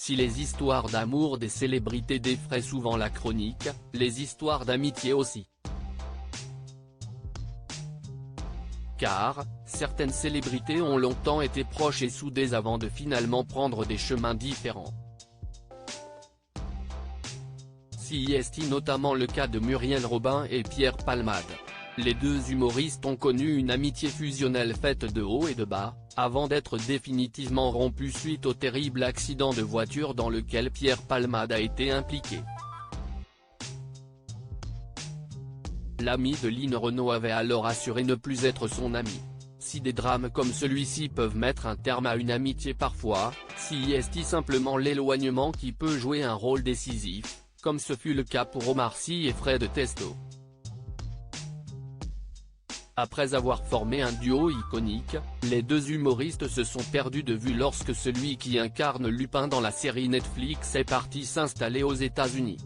Si les histoires d'amour des célébrités défraient souvent la chronique, les histoires d'amitié aussi. Car, certaines célébrités ont longtemps été proches et soudées avant de finalement prendre des chemins différents. C'est notamment le cas de Muriel Robin et Pierre Palmade. Les deux humoristes ont connu une amitié fusionnelle faite de haut et de bas, avant d'être définitivement rompus suite au terrible accident de voiture dans lequel Pierre Palmade a été impliqué. L'ami de Line Renaud avait alors assuré ne plus être son ami. Si des drames comme celui-ci peuvent mettre un terme à une amitié parfois, c'est simplement l'éloignement qui peut jouer un rôle décisif, comme ce fut le cas pour Omar Sy et Fred Testo. Après avoir formé un duo iconique, les deux humoristes se sont perdus de vue lorsque celui qui incarne Lupin dans la série Netflix est parti s'installer aux États-Unis.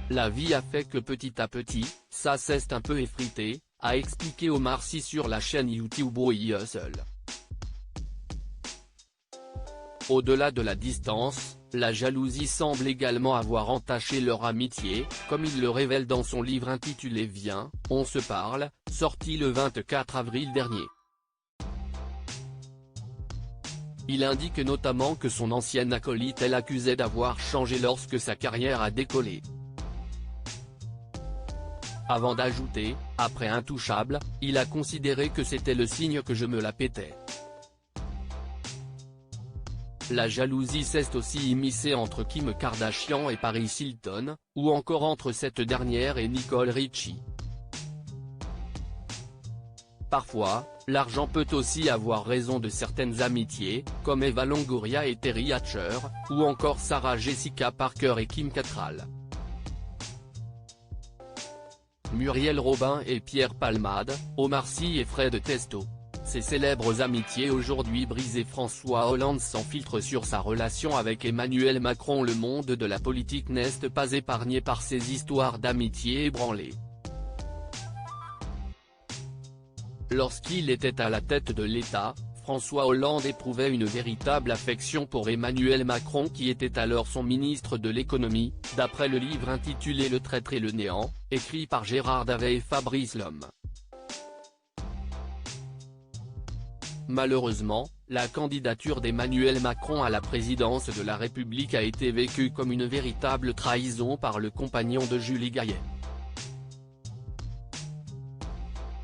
La vie a fait que petit à petit, ça s'est un peu effrité, a expliqué Omar Sy sur la chaîne YouTube We Hustle. Au-delà de la distance, la jalousie semble également avoir entaché leur amitié, comme il le révèle dans son livre intitulé Viens, on se parle, sorti le 24 avril dernier. Il indique notamment que son ancienne acolyte l'accusait d'avoir changé lorsque sa carrière a décollé. Avant d'ajouter, après Intouchable, il a considéré que c'était le signe que je me la pétais. La jalousie s'est aussi immiscée entre Kim Kardashian et Paris Hilton, ou encore entre cette dernière et Nicole Richie. Parfois, l'argent peut aussi avoir raison de certaines amitiés, comme Eva Longoria et Terry Hatcher, ou encore Sarah Jessica Parker et Kim Cattrall. Muriel Robin et Pierre Palmade, Omar Sy et Fred Testo. Ces célèbres amitiés aujourd'hui brisées. François Hollande sans filtre sur sa relation avec Emmanuel Macron. Le monde de la politique n'est pas épargné par ces histoires d'amitié ébranlées. Lorsqu'il était à la tête de l'État, François Hollande éprouvait une véritable affection pour Emmanuel Macron qui était alors son ministre de l'économie, d'après le livre intitulé Le traître et le néant, écrit par Gérard Davet et Fabrice Lhomme. Malheureusement, la candidature d'Emmanuel Macron à la présidence de la République a été vécue comme une véritable trahison par le compagnon de Julie Gaillet.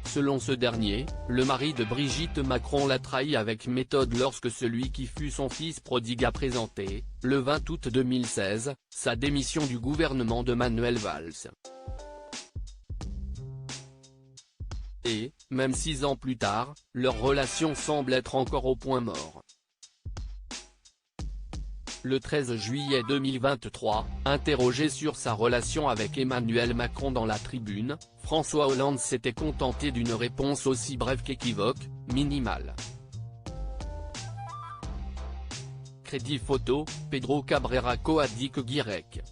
Selon ce dernier, le mari de Brigitte Macron l'a trahi avec méthode lorsque celui qui fut son fils prodigue a présenté, le 20 août 2016, sa démission du gouvernement de Manuel Valls. Et, même 6 ans plus tard, leur relation semble être encore au point mort. Le 13 juillet 2023, interrogé sur sa relation avec Emmanuel Macron dans la Tribune, François Hollande s'était contenté d'une réponse aussi brève qu'équivoque, minimale. Crédit photo, Pedro Cabrera Coadic Guirec.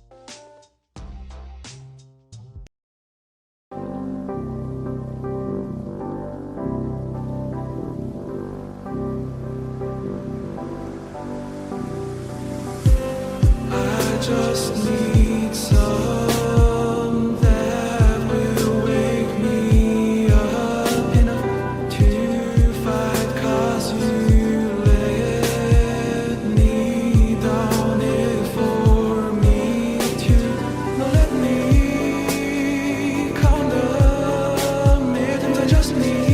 Just need some that will wake me up enough to fight, 'cause you let me down it for me to not let me count the mittens. I just need